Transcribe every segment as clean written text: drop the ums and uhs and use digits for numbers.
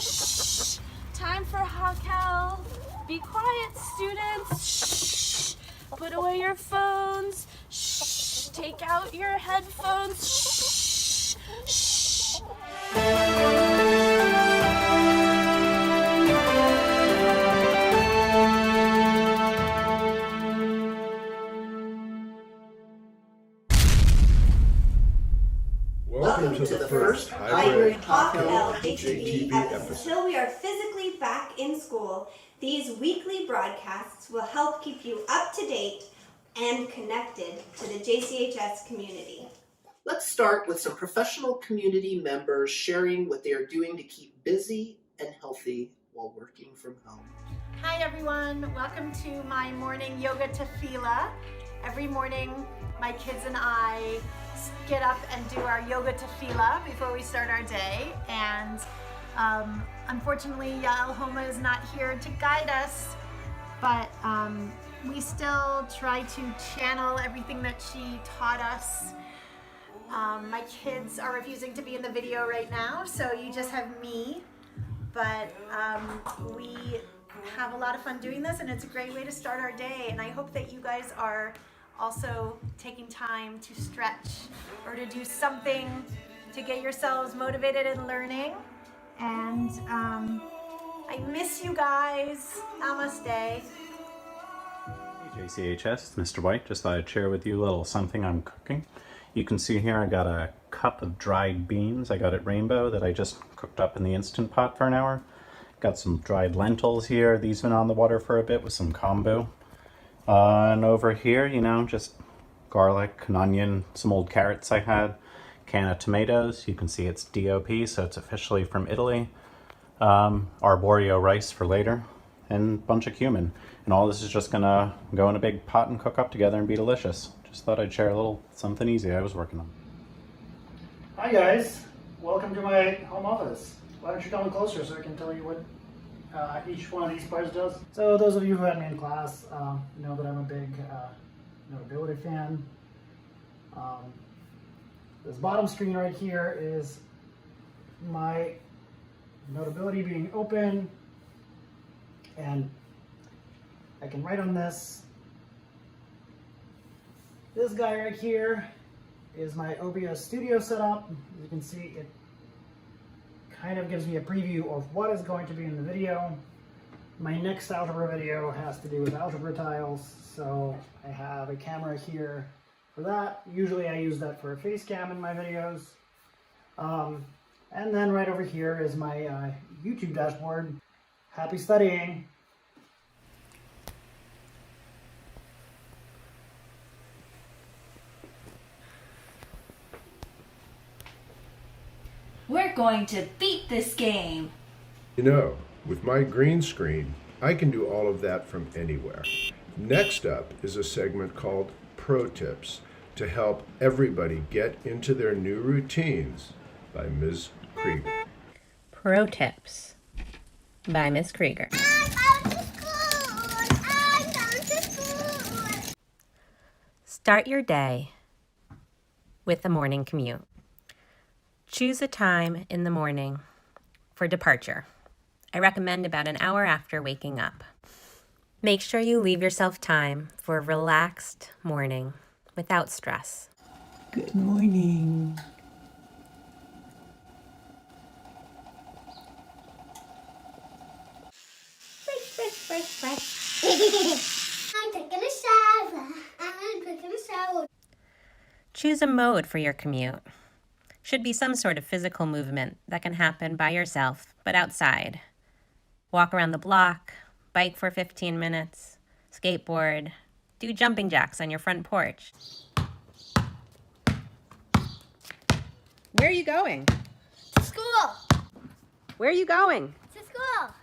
Shh. Time for Hakel. Be quiet, students. Shh. Put away your phones. Shh. Take out your headphones. Shh. Shh. Welcome to the first hybrid Hakel HATV episode. Until we are physically back in school, these weekly broadcasts will help keep you up to date and connected to the JCHS community. Let's start with some professional community members sharing what they are doing to keep busy and healthy while working from home. Hi everyone, welcome to my morning yoga tefillah. Every morning my kids and I get up and do our yoga tefillah before we start our day, and unfortunately Yael Homa is not here to guide us, but we still try to channel everything that she taught us. My kids are refusing to be in the video right now, so you just have me, but we have a lot of fun doing this, and it's a great way to start our day, and I hope that you guys are also taking time to stretch or to do something to get yourselves motivated and learning. And I miss you guys. Namaste. JCHS, it's Mr. White. Just thought I'd share with you a little something I'm cooking. You can see here I got a cup of dried beans. I got it rainbow that I just cooked up in the Instant Pot for an hour. Got some dried lentils here. These been on the water for a bit with some kombu. And over here, just garlic, an onion, some old carrots I had, can of tomatoes. You can see it's DOP, so it's officially from Italy. Arborio rice for later, and a bunch of cumin. And all this is just gonna go in a big pot and cook up together and be delicious. Just thought I'd share a little something easy I was working on. Hi guys, welcome to my home office. Why don't you come closer so I can tell you what each one of these parts does. So those of you who had me in class know that I'm a big Notability fan. This bottom screen right here is my Notability being open, and I can write on this. This guy right here is my OBS studio setup. As you can see, it kind of gives me a preview of what is going to be in the video. My next algebra video has to do with algebra tiles, so I have a camera here for that. Usually I use that for a face cam in my videos. And then right over here is my YouTube dashboard. Happy studying! We're going to beat this game. With my green screen, I can do all of that from anywhere. Next up is a segment called Pro Tips to help everybody get into their new routines by Ms. Krieger. Pro Tips by Ms. Krieger. I'm going to school. Start your day with a morning commute. Choose a time in the morning for departure. I recommend about an hour after waking up. Make sure you leave yourself time for a relaxed morning without stress. Good morning. Fresh. I'm taking a shower. Choose a mode for your commute. Should be some sort of physical movement that can happen by yourself, but outside. Walk around the block, bike for 15 minutes, skateboard, do jumping jacks on your front porch. Where are you going? To school. Where are you going? To school.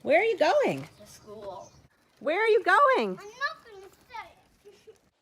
Where are you going? To school. Where are you going? I'm not going to say.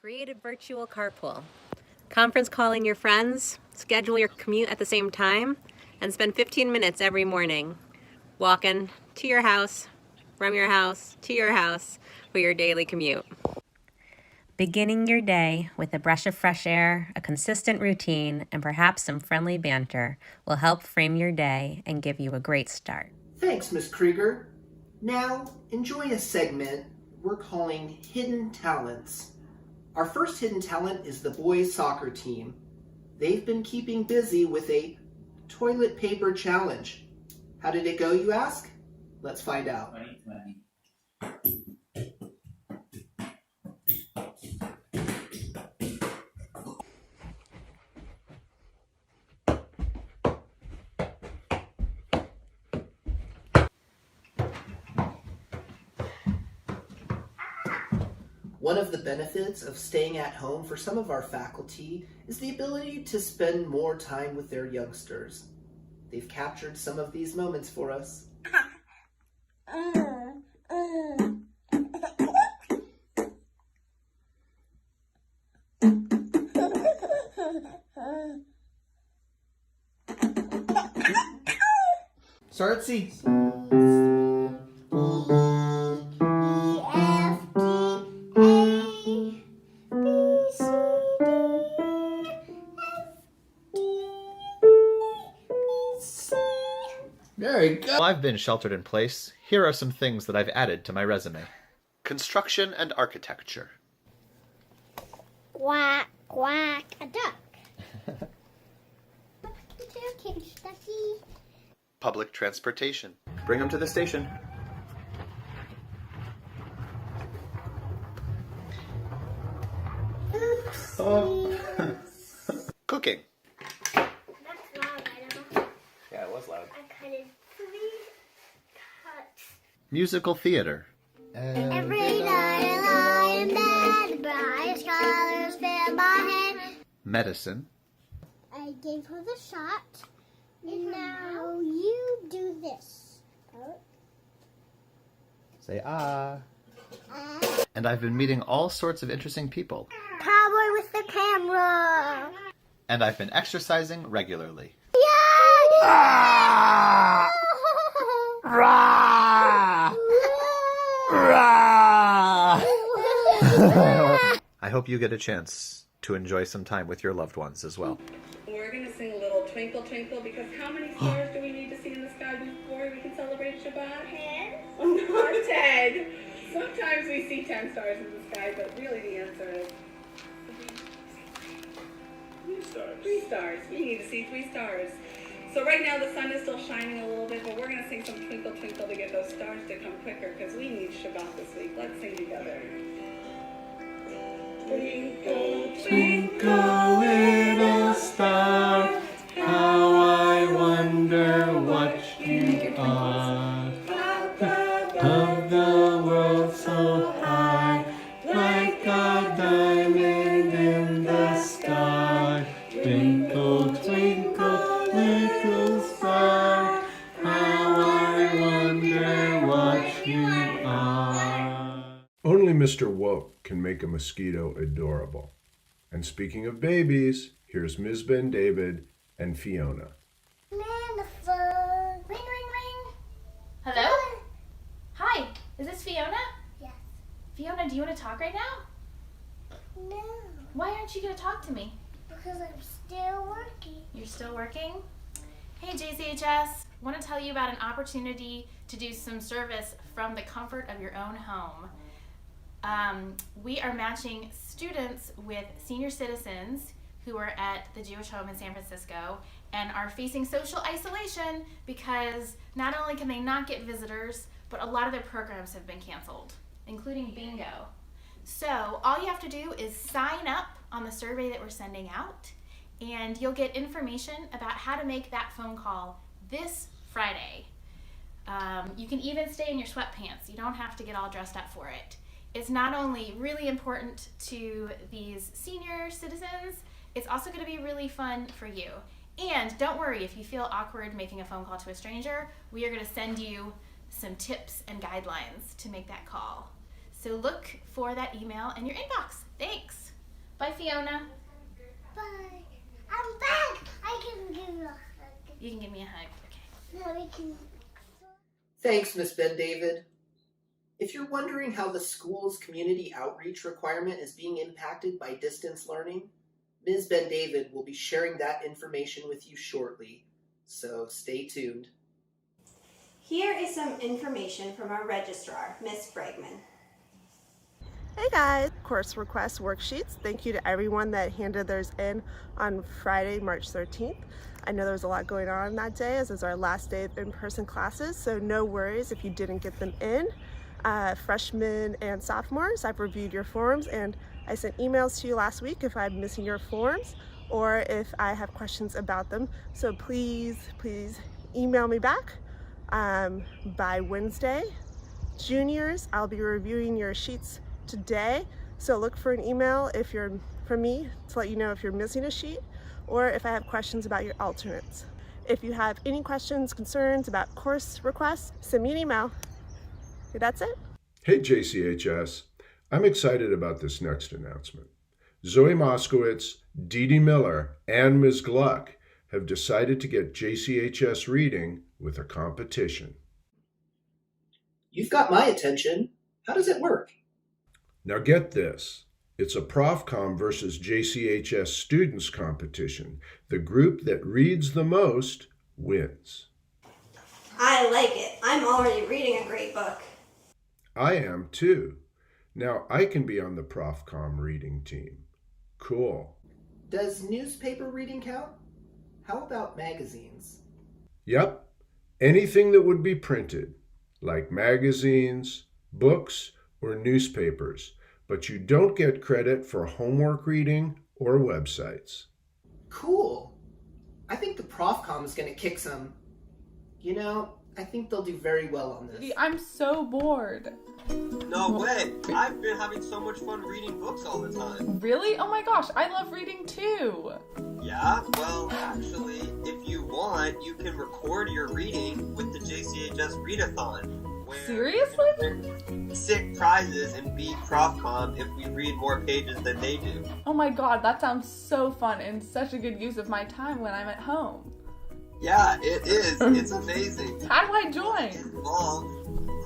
Create a virtual carpool. Conference calling your friends, schedule your commute at the same time, and spend 15 minutes every morning walking to your house, from your house to your house for your daily commute. Beginning your day with a breath of fresh air, a consistent routine, and perhaps some friendly banter will help frame your day and give you a great start. Thanks, Miss Krieger. Now, enjoy a segment we're calling Hidden Talents. Our first hidden talent is the boys' soccer team. They've been keeping busy with a toilet paper challenge. How did it go, you ask? Let's find out. 2020. One of the benefits of staying at home for some of our faculty is the ability to spend more time with their youngsters. They've captured some of these moments for us. Start C. Very good. While I've been sheltered in place, here are some things that I've added to my resume. Construction and architecture. Quack, quack, a duck. Stucky. Public transportation. Bring them to the station. Cooking. That's loud, I know. Yeah, it was loud. I cut in 3 cuts. Musical theater. Every night I lie in bed, the brightest colors fill my head. Medicine. I gave her the shot, and now you do this. Say ah. And I've been meeting all sorts of interesting people. Cowboy with the camera. And I've been exercising regularly. Yay! Ah! Rah! Rah! I hope you get a chance to enjoy some time with your loved ones as well. We're going to sing a little Twinkle Twinkle because how many stars do we need to see in the sky before we can celebrate Shabbat? 10. Not 10. Sometimes we see 10 stars in the sky, but really the answer is 3 stars. 3 stars. We need to see 3 stars. So right now the sun is still shining a little bit, but we're going to sing some Twinkle Twinkle to get those stars to come quicker because we need Shabbat this week. Let's sing together. Twinkle, Twinkle, little star, how I wonder what you are. Of the world so high, like a diamond in the sky. Twinkle, twinkle, little star, how I wonder what you are. Only Mr. Woke can make a mosquito adorable. And speaking of babies, here's Ms. Ben David and Fiona. Ring, ring, ring. Hello? Hi, is this Fiona? Yes. Fiona, do you want to talk right now? No, Why aren't you going to talk to me? because I'm still working. You're still working? Hey JCHS, want to tell you about an opportunity to do some service from the comfort of your own home. We are matching students with senior citizens who are at the Jewish home in San Francisco and are facing social isolation because not only can they not get visitors, but a lot of their programs have been canceled, including bingo. So all you have to do is sign up on the survey that we're sending out, and you'll get information about how to make that phone call this Friday. You can even stay in your sweatpants. You don't have to get all dressed up for it. It's not only really important to these senior citizens, it's also going to be really fun for you. And don't worry if you feel awkward making a phone call to a stranger. We are going to send you some tips and guidelines to make that call. So look for that email in your inbox. Thanks. Bye, Fiona. Bye. I'm back. I can give you a hug. You can give me a hug. Okay. No, we can. Thanks, Miss Ben David. If you're wondering how the school's community outreach requirement is being impacted by distance learning, Ms. Ben David will be sharing that information with you shortly, so stay tuned. Here is some information from our registrar, Miss Bregman. Hey guys, course request worksheets. Thank you to everyone that handed theirs in on Friday, March 13th. I know there was a lot going on that day as it's our last day of in-person classes, so no worries if you didn't get them in. Freshmen and sophomores, I've reviewed your forms and I sent emails to you last week if I'm missing your forms or if I have questions about them. So please email me back by Wednesday. Juniors, I'll be reviewing your sheets today, so look for an email from me to let you know if you're missing a sheet or if I have questions about your alternates. If you have any questions, concerns about course requests, send me an email. Okay, that's it. Hey JCHS, I'm excited about this next announcement. Zoe Moskowitz, Dee Dee Miller, and Ms. Gluck have decided to get JCHS reading with a competition. You've got my attention. How does it work? Now get this, it's a ProfCom versus JCHS students competition. The group that reads the most wins. I like it. I'm already reading a great book. I am too. Now I can be on the ProfCom reading team. Cool. Does newspaper reading count? How about magazines? Yep, anything that would be printed, like magazines, books, or newspapers, but you don't get credit for homework reading or websites. Cool. I think the ProfCom is going to kick some. You know, I think they'll do very well on this. I'm so bored. No way! I've been having so much fun reading books all the time. Really? Oh my gosh, I love reading too. Yeah? Well, actually, if you want, you can record your reading with the JCHS Readathon. Seriously? Sick prizes and beat ProfCom if we read more pages than they do. Oh my god, that sounds so fun and such a good use of my time when I'm at home. Yeah, it is. It's amazing. How do I join? Involved.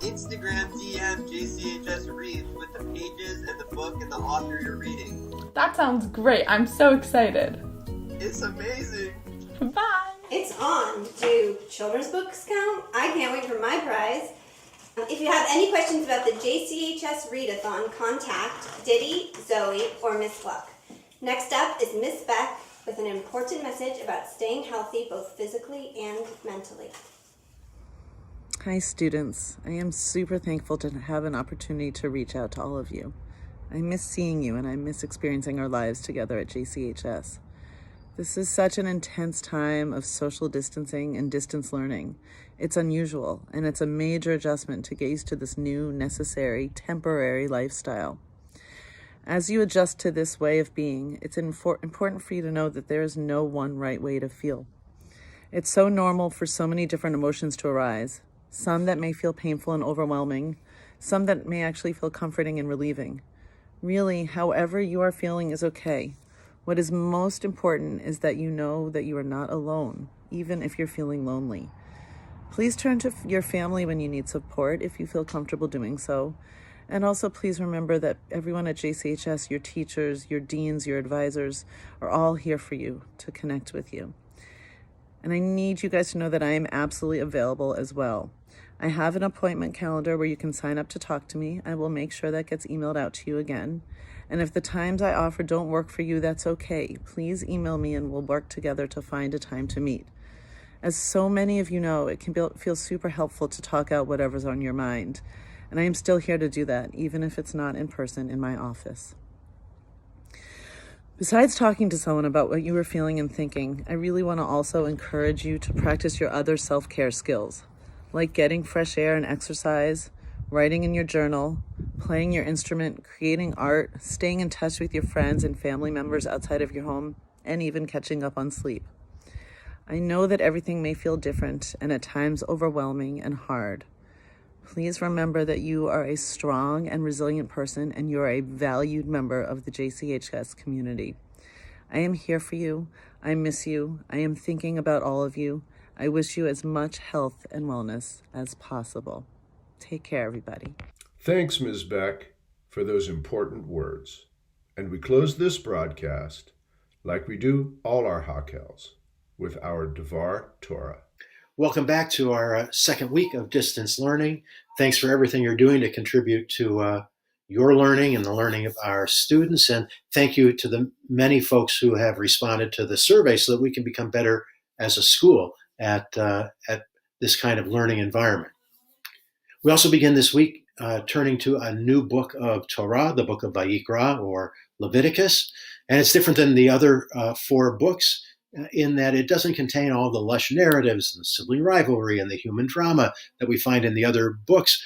Instagram DM JCHS Reads with the pages and the book and the author you're reading. That sounds great. I'm so excited. It's amazing. Bye. It's on. Do children's books count? I can't wait for my prize. If you have any questions about the JCHS Readathon, contact Diddy, Zoe, or Miss Gluck. Next up is Miss Beck with an important message about staying healthy both physically and mentally. Hi students, I am super thankful to have an opportunity to reach out to all of you. I miss seeing you and I miss experiencing our lives together at JCHS. This is such an intense time of social distancing and distance learning. It's unusual and it's a major adjustment to get used to this new, necessary, temporary lifestyle. As you adjust to this way of being, it's important for you to know that there is no one right way to feel. It's so normal for so many different emotions to arise. Some that may feel painful and overwhelming, some that may actually feel comforting and relieving. Really, however you are feeling is okay. What is most important is that you know that you are not alone, even if you're feeling lonely. Please turn to your family when you need support if you feel comfortable doing so. And also please remember that everyone at JCHS, your teachers, your deans, your advisors, are all here for you to connect with you. And I need you guys to know that I am absolutely available as well. I have an appointment calendar where you can sign up to talk to me. I will make sure that gets emailed out to you again. And if the times I offer don't work for you, that's okay. Please email me and we'll work together to find a time to meet. As so many of you know, it can feel super helpful to talk out whatever's on your mind. And I am still here to do that, even if it's not in person in my office. Besides talking to someone about what you were feeling and thinking, I really want to also encourage you to practice your other self-care skills, like getting fresh air and exercise, writing in your journal, playing your instrument, creating art, staying in touch with your friends and family members outside of your home, and even catching up on sleep. I know that everything may feel different and at times overwhelming and hard. Please remember that you are a strong and resilient person and you are a valued member of the JCHS community. I am here for you. I miss you. I am thinking about all of you. I wish you as much health and wellness as possible. Take care, everybody. Thanks, Ms. Beck, for those important words. And we close this broadcast, like we do all our Hakels, with our Devar Torah. Welcome back to our second week of distance learning. Thanks for everything you're doing to contribute to your learning and the learning of our students. And thank you to the many folks who have responded to the survey so that we can become better as a school at this kind of learning environment. We also begin this week turning to a new book of Torah, the book of Vayikra or Leviticus. And it's different than the other 4 books in that it doesn't contain all the lush narratives and the sibling rivalry and the human drama that we find in the other books.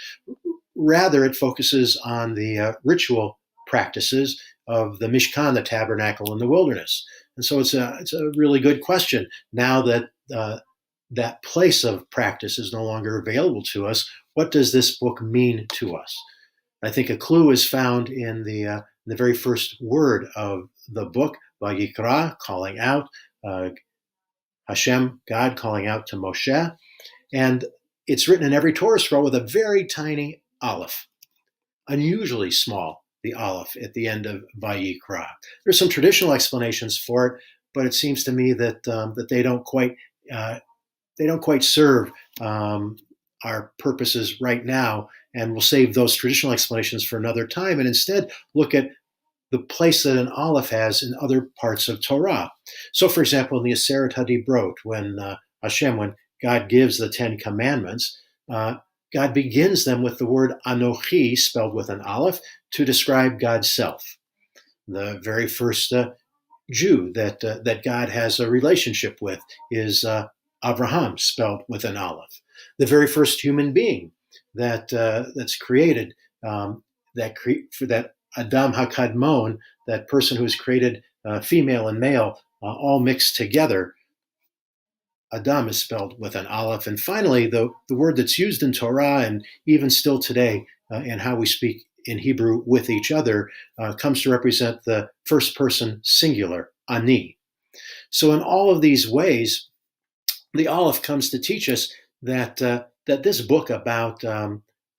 Rather, it focuses on the ritual practices of the Mishkan, the tabernacle in the wilderness. And so it's a really good question. Now that that place of practice is no longer available to us, what does this book mean to us? I think a clue is found in the very first word of the book, Vayikra, calling out, Hashem, God, calling out to Moshe. And it's written in every Torah scroll with a very tiny aleph, unusually small, the aleph at the end of Vayikra. There's some traditional explanations for it, but it seems to me that that they don't quite serve our purposes right now, and we'll save those traditional explanations for another time and instead look at the place that an aleph has in other parts of Torah. So, for example, in the Aseret HaDibrot, when God gives the 10 Commandments, God begins them with the word Anochi, spelled with an aleph, to describe God's self. The very first Jew that God has a relationship with is Abraham, spelled with an aleph. The very first human being that's created, that Adam HaKadmon, that person who is created female and male, all mixed together, Adam is spelled with an aleph. And finally, the word that's used in Torah and even still today in how we speak in Hebrew with each other comes to represent the first person singular, ani. So in all of these ways, the aleph comes to teach us that this book about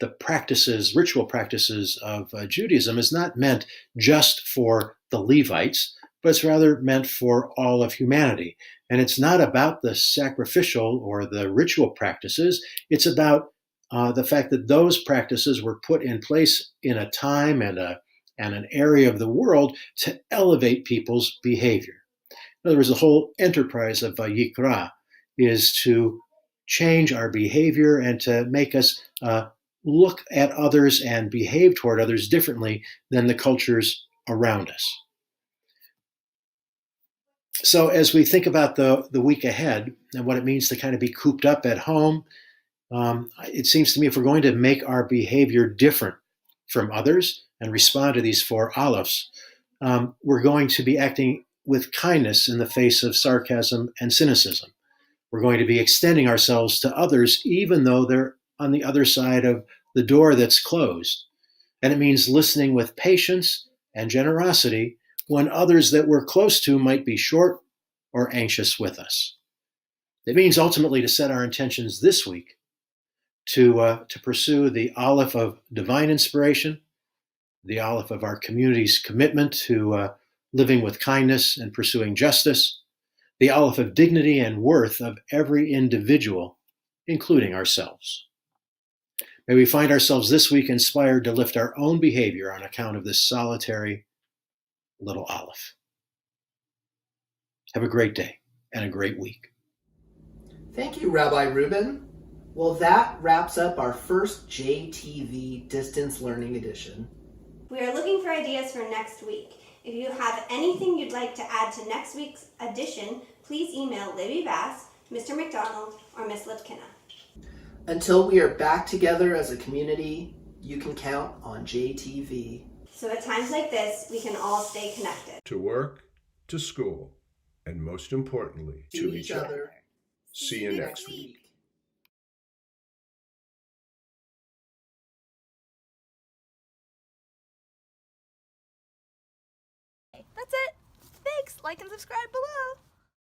the practices, ritual practices of Judaism is not meant just for the Levites, but it's rather meant for all of humanity. And it's not about the sacrificial or the ritual practices. It's about the fact that those practices were put in place in a time and an area of the world to elevate people's behavior. In other words, the whole enterprise of Vayikra is to change our behavior and to make us look at others and behave toward others differently than the cultures around us. So as we think about the week ahead and what it means to kind of be cooped up at home, it seems to me if we're going to make our behavior different from others and respond to these 4 alephs, we're going to be acting with kindness in the face of sarcasm and cynicism. We're going to be extending ourselves to others even though they're on the other side of the door that's closed. And it means listening with patience and generosity when others that we're close to might be short or anxious with us. It means ultimately to set our intentions this week to pursue the aleph of divine inspiration, the aleph of our community's commitment to living with kindness and pursuing justice, the aleph of dignity and worth of every individual, including ourselves. May we find ourselves this week inspired to lift our own behavior on account of this solitary little aleph. Have a great day and a great week. Thank you, Rabbi Ruben. Well, that wraps up our first JTV Distance Learning Edition. We are looking for ideas for next week. If you have anything you'd like to add to next week's edition, please email Libby Bass, Mr. McDonald, or Miss Lipkina. Until we are back together as a community, you can count on JTV. So at times like this, we can all stay connected. To work, to school, and most importantly, to each other. See you next week. That's it. Thanks. Like and subscribe below.